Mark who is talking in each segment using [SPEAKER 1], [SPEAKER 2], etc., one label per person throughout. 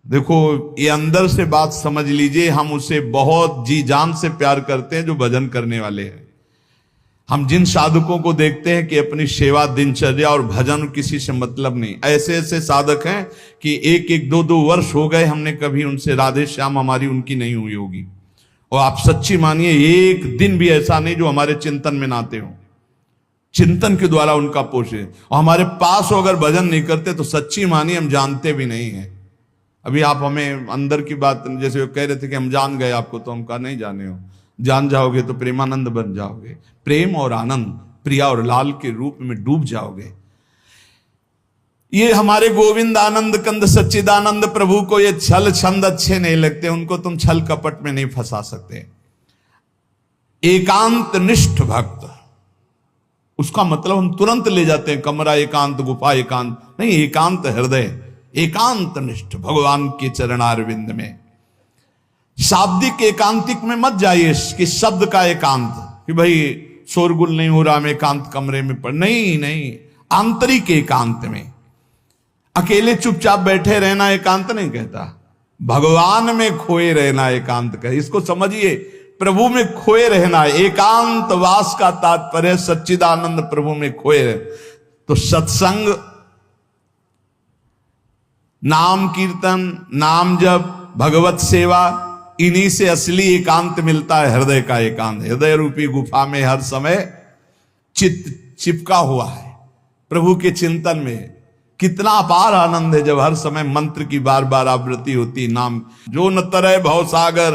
[SPEAKER 1] देखो, ये अंदर से बात समझ लीजिए, हम उसे बहुत जी जान से प्यार करते हैं जो भजन करने वाले हैं। हम जिन साधकों को देखते हैं कि अपनी सेवा, दिनचर्या और भजन किसी से मतलब नहीं, ऐसे ऐसे साधक हैं कि एक एक दो दो वर्ष हो गए हमने कभी उनसे राधे श्याम हमारी उनकी नहीं हुई होगी। और आप सच्ची मानिए, एक दिन भी ऐसा नहीं जो हमारे चिंतन में ना आते हो, चिंतन के द्वारा उनका पोषे। और हमारे पास हो अगर भजन नहीं करते तो सच्ची मानिए हम जानते भी नहीं है। अभी आप हमें अंदर की बात, जैसे वो कह रहे थे कि हम जान गए आपको, तो हम कहा नहीं जाने हो, जान जाओगे तो प्रेमानंद बन जाओगे, प्रेम और आनंद, प्रिया और लाल के रूप में डूब जाओगे। ये हमारे गोविंद आनंद कंद सच्चिदानंद प्रभु को ये छल छंद अच्छे नहीं लगते, उनको तुम छल कपट में नहीं फंसा सकते। एकांत निष्ठ भक्त, उसका मतलब हम तुरंत ले जाते हैं कमरा एकांत, गुफा एकांत नहीं, एकांत हृदय, एकांत निष्ठ भगवान के चरणारविंद में। शाब्दिक एकांतिक में मत जाइए कि शब्द का एकांत, कि भाई शोरगुल नहीं हो रहा, हम एकांत कमरे में पढ़, नहीं नहीं, आंतरिक एकांत में। अकेले चुपचाप बैठे रहना एकांत नहीं कहता, भगवान में खोए रहना एकांत कहता। इसको समझिए, प्रभु में खोए रहना, एकांत वास का तात्पर्य सच्चिदानंद प्रभु में खोए रहे। तो सत्संग, नाम कीर्तन, नाम जप, भगवत सेवा, इन्हीं से असली एकांत मिलता है, हृदय का एकांत। हृदय रूपी गुफा में हर समय चित्त चिपका हुआ है प्रभु के चिंतन में। कितना अपार आनंद है जब हर समय मंत्र की बार बार आवृत्ति होती, नाम। जो न तरह भवसागर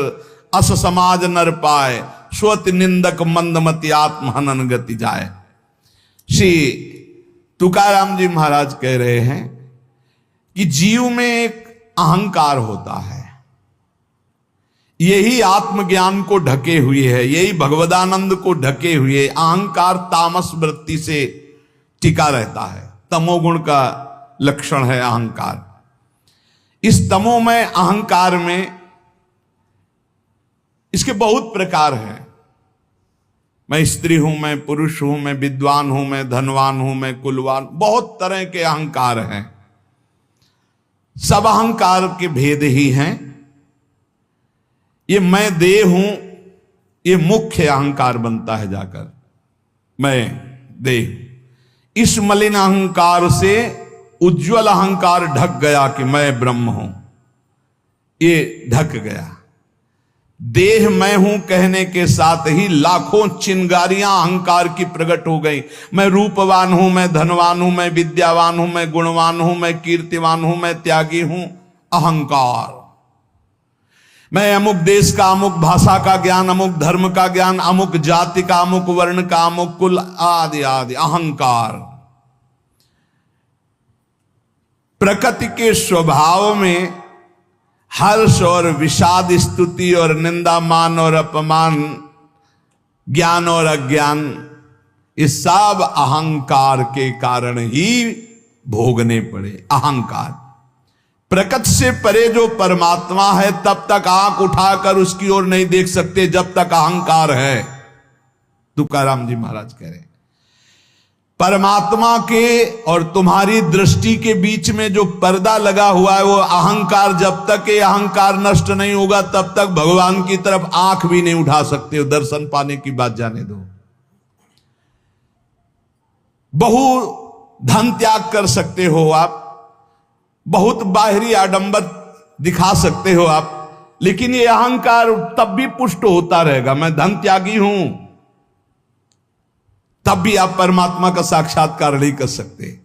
[SPEAKER 1] अस समाज नर पाए, स्वत निंदक मंदमति आत्म हनन गति जाए। श्री तुकाराम जी महाराज कह रहे हैं कि जीव में एक अहंकार होता है, यही आत्मज्ञान को ढके हुए है, यही भगवदानंद को ढके हुए। अहंकार तामस वृत्ति से टिका रहता है, तमोगुण का लक्षण है अहंकार। इस तमोमय अहंकार में इसके बहुत प्रकार हैं। मैं स्त्री हूं, मैं पुरुष हूं, मैं विद्वान हूं, मैं धनवान हूं, मैं कुलवान, बहुत तरह के अहंकार हैं। सब अहंकार के भेद ही हैं। ये मैं देह हूं, ये मुख्य अहंकार बनता है जाकर, मैं देह। इस मलिन अहंकार से उज्जवल अहंकार ढक गया कि मैं ब्रह्म हूं, ये ढक गया। देह मैं हूं कहने के साथ ही लाखों चिंगारियां अहंकार की प्रकट हो गई। मैं रूपवान हूं, मैं धनवान हूं, मैं विद्यावान हूं, मैं गुणवान हूं, मैं कीर्तिवान हूं, मैं त्यागी हूं, अहंकार। मैं अमुक देश का, अमुक भाषा का ज्ञान, अमुक धर्म का ज्ञान, अमुक जाति का, अमुक वर्ण का, अमुक कुल, आदि आदि, अहंकार। प्रकृति के स्वभाव में हर्ष और विषाद, स्तुति और निंदा, मान और अपमान, ज्ञान और अज्ञान, ये सब अहंकार के कारण ही भोगने पड़े। अहंकार। प्रकृति से परे जो परमात्मा है तब तक आंख उठाकर उसकी ओर नहीं देख सकते जब तक अहंकार है। तुकाराम जी महाराज कह रहे हैं, परमात्मा के और तुम्हारी दृष्टि के बीच में जो पर्दा लगा हुआ है वो अहंकार। जब तक ये अहंकार नष्ट नहीं होगा तब तक भगवान की तरफ आंख भी नहीं उठा सकते हो। दर्शन पाने की बात जाने दो। बहु धन त्याग कर सकते हो आप, बहुत बाहरी आडंबर दिखा सकते हो आप, लेकिन ये अहंकार तब भी पुष्ट होता रहेगा। मैं धन त्यागी हूं, तब भी आप परमात्मा का साक्षात्कार नहीं कर सकते।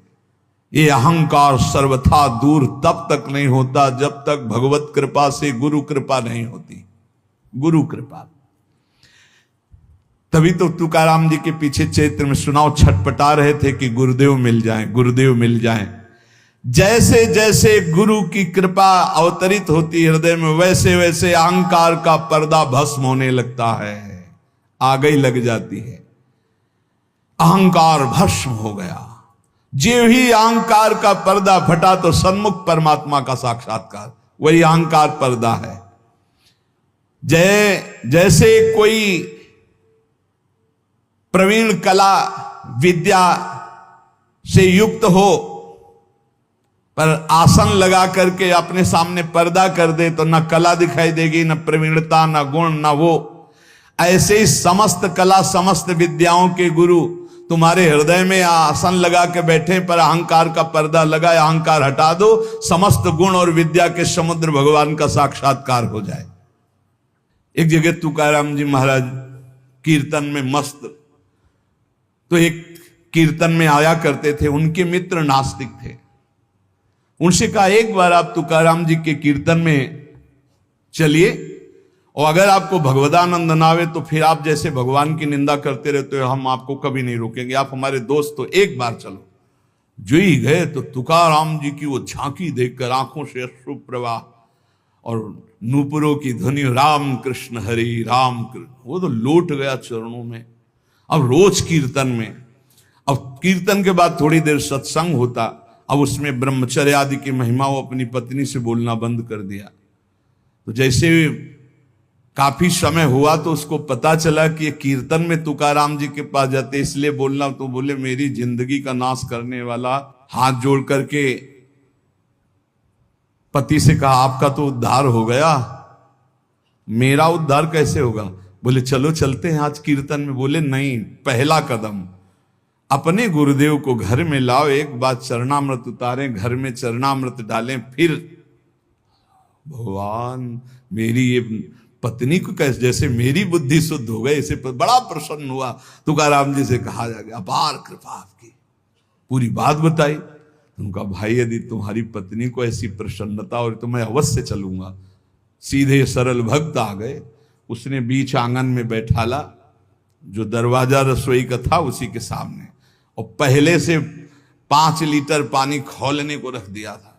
[SPEAKER 1] ये अहंकार सर्वथा दूर तब तक नहीं होता जब तक भगवत कृपा से गुरु कृपा नहीं होती। गुरु कृपा। तभी तो तुकाराम जी के पीछे चैत्र में सुनाओ छटपटा रहे थे कि गुरुदेव मिल जाएं, गुरुदेव मिल जाएं। जैसे जैसे गुरु की कृपा अवतरित होती हृदय में, वैसे वैसे अहंकार का पर्दा भस्म होने लगता है, आग ही लग जाती है। अहंकार भस्म हो गया। जो ही अहंकार का पर्दा फटा तो सन्मुख परमात्मा का साक्षात्कार, वही अहंकार पर्दा है। जैसे कोई प्रवीण कला विद्या से युक्त हो, पर आसन लगा करके अपने सामने पर्दा कर दे तो न कला दिखाई देगी, न प्रवीणता, न गुण, न वो। ऐसे ही समस्त कला समस्त विद्याओं के गुरु तुम्हारे हृदय में आसन लगा के बैठे, पर अहंकार का पर्दा लगा, अहंकार हटा दो, समस्त गुण और विद्या के समुद्र भगवान का साक्षात्कार हो जाए। एक जगह तुकाराम जी महाराज कीर्तन में मस्त, तो एक कीर्तन में आया करते थे, उनके मित्र नास्तिक थे। उनसे कहा एक बार आप तुकाराम जी के कीर्तन में चलिए, और अगर आपको भगवदानंद ना आवे तो फिर आप जैसे भगवान की निंदा करते रहते हो, हम आपको कभी नहीं रोकेंगे, आप हमारे दोस्त हो, एक बार चलो। जो ही गए तो तुकाराम जी की वो झांकी देखकर आंखों से अश्रु प्रवाह और नूपुरों की ध्वनि, राम कृष्ण हरि राम कृष्ण, वो तो लौट गया चरणों में। अब रोज कीर्तन में, अब कीर्तन के बाद थोड़ी देर सत्संग होता, अब उसमें ब्रह्मचर्य आदि की महिमा वो अपनी पत्नी से बोलना बंद कर दिया। तो जैसे काफी समय हुआ तो उसको पता चला कि ये कीर्तन में तुकाराम जी के पास जाते इसलिए बोलना, तो बोले मेरी जिंदगी का नाश करने वाला, हाथ जोड़ करके पति से कहा आपका तो उद्धार हो गया, मेरा उद्धार कैसे होगा? बोले चलो चलते हैं आज कीर्तन में। बोले नहीं, पहला कदम अपने गुरुदेव को घर में लाओ, एक बार चरणामृत उतारें, घर में चरणामृत डालें, फिर भगवान मेरी ये पत्नी को कैसे, जैसे मेरी बुद्धि शुद्ध हो गई, इसे बड़ा प्रसन्न हुआ। तुकाराम जी से कहा जा गया अपार कृपा आपकी, पूरी बात बताई। उनका भाई यदि तुम्हारी पत्नी को ऐसी प्रसन्नता और तो मैं अवश्य चलूंगा। सीधे सरल भक्त आ गए, उसने बीच आंगन में बैठाला, जो दरवाजा रसोई का था उसी के सामने, और पहले से 5 लीटर पानी खौलने को रख दिया था।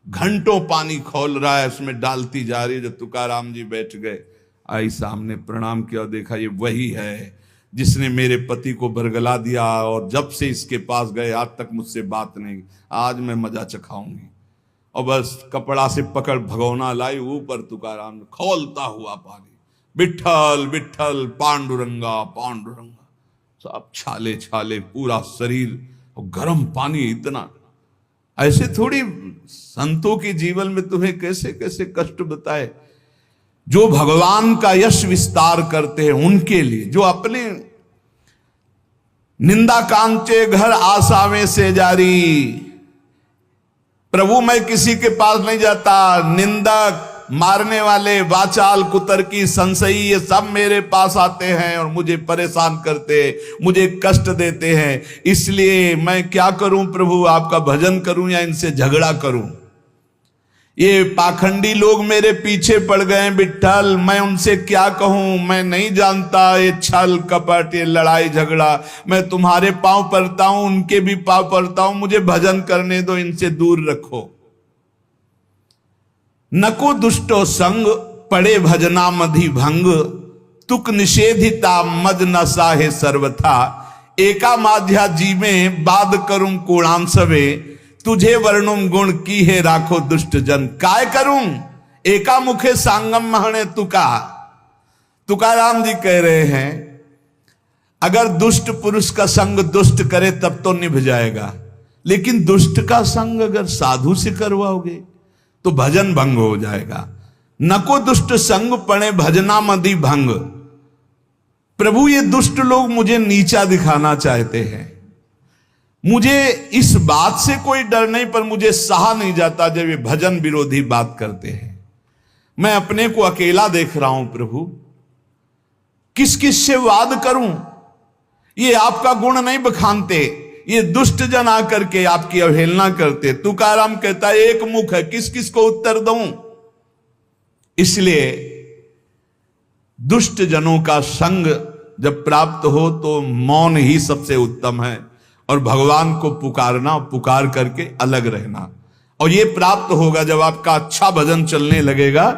[SPEAKER 1] घंटों पानी खौल रहा है, उसमें डालती जा रही है। जब तुकाराम जी बैठ गए, आई सामने, प्रणाम किया, देखा ये वही है जिसने मेरे पति को बरगला दिया, और जब से इसके पास गए आज तक मुझसे बात नहीं, आज मैं मजा चखाऊंगी। और बस कपड़ा से पकड़ भगोना लाई, ऊपर तुकाराम खौलता हुआ पानी, विठ्ठल विठ्ठल पांडुरंगा पांडुरंगा, सब छाले छाले पूरा शरीर, और गर्म पानी इतना। ऐसे थोड़ी संतों के जीवन में तुम्हें कैसे कैसे कष्ट बताए, जो भगवान का यश विस्तार करते हैं उनके लिए, जो अपने निंदा कांचे घर आसावे से जारी, प्रभु मैं किसी के पास नहीं जाता, निंदक मारने वाले, वाचाल, कुतर्की, संशयी, ये सब मेरे पास आते हैं और मुझे परेशान करते, मुझे कष्ट देते हैं। इसलिए मैं क्या करूं प्रभु, आपका भजन करूं या इनसे झगड़ा करूं? ये पाखंडी लोग मेरे पीछे पड़ गए विठ्ठल, मैं उनसे क्या कहूं? मैं नहीं जानता ये छल कपट, ये लड़ाई झगड़ा, मैं तुम्हारे पांव पड़ता हूं, उनके भी पांव पड़ता हूं, मुझे भजन करने दो, इनसे दूर रखो। नको दुष्टो संग पड़े भजना मधि भंग, तुक निषेधिता मद नशा सर्वथा, एका माध्या जी में बाद करूं कोणांसवे, तुझे वर्णुम गुण की है राखो दुष्ट जन, काय करूं एका मुखे सांगम महणे तुका। तुकाराम जी कह रहे हैं अगर दुष्ट पुरुष का संग दुष्ट करे तब तो निभ जाएगा, लेकिन दुष्ट का संग अगर साधु से करवाओगे तो भजन भंग हो जाएगा। नको दुष्ट संग पड़े भजना मदि भंग। प्रभु ये दुष्ट लोग मुझे नीचा दिखाना चाहते हैं, मुझे इस बात से कोई डर नहीं, पर मुझे सहा नहीं जाता जब ये भजन विरोधी बात करते हैं। मैं अपने को अकेला देख रहा हूं प्रभु, किस किस से वाद करूं? ये आपका गुण नहीं बखानते, ये दुष्ट जन आकर के आपकी अवहेलना करते। तुकाराम कहता है एक मुख है, किस किस को उत्तर दूं? इसलिए दुष्ट जनों का संग जब प्राप्त हो तो मौन ही सबसे उत्तम है, और भगवान को पुकारना, पुकार करके अलग रहना। और ये प्राप्त होगा जब आपका अच्छा भजन चलने लगेगा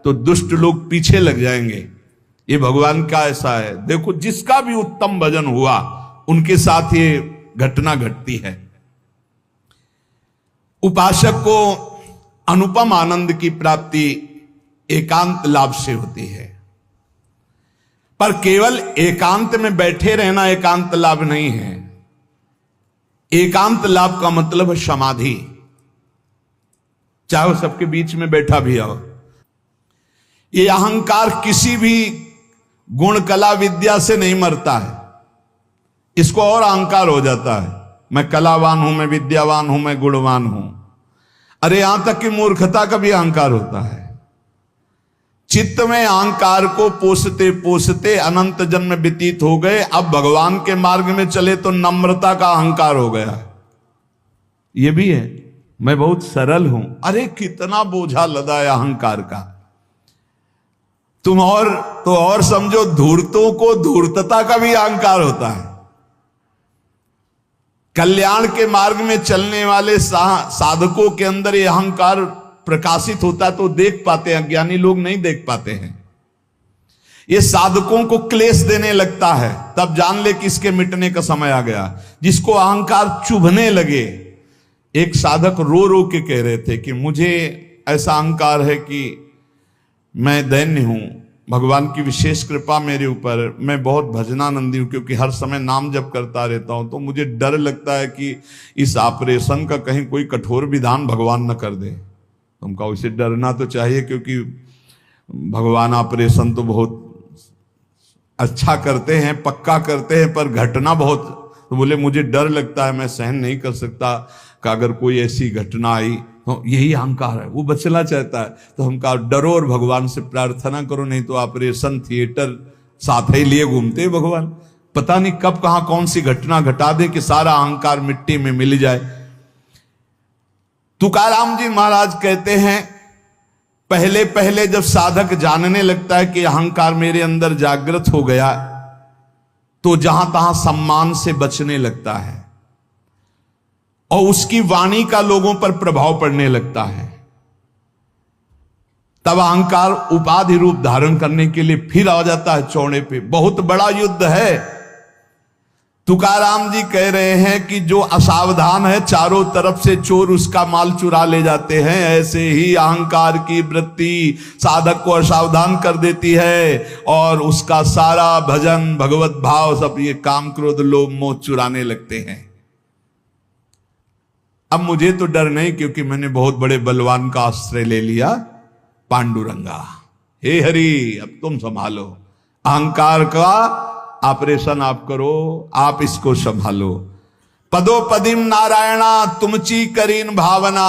[SPEAKER 1] तो दुष्ट लोग पीछे लग जाएंगे। ये भगवान का ऐसा है, देखो जिसका भी उत्तम भजन हुआ उनके साथ ये घटना घटती है। उपासक को अनुपम आनंद की प्राप्ति एकांत लाभ से होती है, पर केवल एकांत में बैठे रहना एकांत लाभ नहीं है। एकांत लाभ का मतलब है समाधि। चाहे वो सबके बीच में बैठा भी हो। ये अहंकार किसी भी गुण कला विद्या से नहीं मरता है, इसको और अहंकार हो जाता है, मैं कलावान हूं, मैं विद्यावान हूं, मैं गुणवान हूं। अरे यहां तक कि मूर्खता का भी अहंकार होता है। चित्त में अहंकार को पोसते पोसते अनंत जन्म व्यतीत हो गए, अब भगवान के मार्ग में चले तो नम्रता का अहंकार हो गया। ये भी है, मैं बहुत सरल हूं। अरे कितना बोझा लदा है अहंकार का। तुम और समझो, धूर्तों को धूर्तता का भी अहंकार होता है। कल्याण के मार्ग में चलने वाले साधकों के अंदर ये अहंकार प्रकाशित होता है तो देख पाते हैं, ज्ञानी लोग नहीं देख पाते हैं। ये साधकों को क्लेश देने लगता है, तब जान ले कि इसके मिटने का समय आ गया। जिसको अहंकार चुभने लगे, एक साधक रो रो के कह रहे थे कि मुझे ऐसा अहंकार है कि मैं दैन्य हूं, भगवान की विशेष कृपा मेरे ऊपर, मैं बहुत भजनानंदी हूं, क्योंकि हर समय नाम जप करता रहता हूं, तो मुझे डर लगता है कि इस ऑपरेशन का कहीं कोई कठोर विधान भगवान न कर दे। हमको उसे डरना तो चाहिए, क्योंकि भगवान ऑपरेशन तो बहुत अच्छा करते हैं, पक्का करते हैं, पर घटना बहुत, तो बोले मुझे डर लगता है, मैं सहन नहीं कर सकता कि अगर कोई ऐसी घटना आई। तो यही अहंकार है, वो बचना चाहता है। तो हम कहा डरो और भगवान से प्रार्थना करो, नहीं तो ऑपरेशन थिएटर साथ ही लिए घूमते भगवान, पता नहीं कब कहां कौन सी घटना घटा दे कि सारा अहंकार मिट्टी में मिल जाए। तुकाराम जी महाराज कहते हैं, पहले पहले जब साधक जानने लगता है कि अहंकार मेरे अंदर जागृत हो गया, तो जहां तहां सम्मान से बचने लगता है और उसकी वाणी का लोगों पर प्रभाव पड़ने लगता है। तब अहंकार उपाधि रूप धारण करने के लिए फिर आ जाता है चौड़े पे। बहुत बड़ा युद्ध है। तुकाराम जी कह रहे हैं कि जो असावधान है, चारों तरफ से चोर उसका माल चुरा ले जाते हैं। ऐसे ही अहंकार की वृत्ति साधक को असावधान कर देती है और उसका सारा भजन, भगवत भाव, सब ये काम, क्रोध, लोभ, मोह चुराने लगते हैं। अब मुझे तो डर नहीं, क्योंकि मैंने बहुत बड़े बलवान का आश्रय ले लिया, पांडुरंगा। हे हरि, अब तुम संभालो अहंकार का ऑपरेशन, आप करो, आप इसको संभालो। पदोपदिम नारायणा तुमची करीन भावना।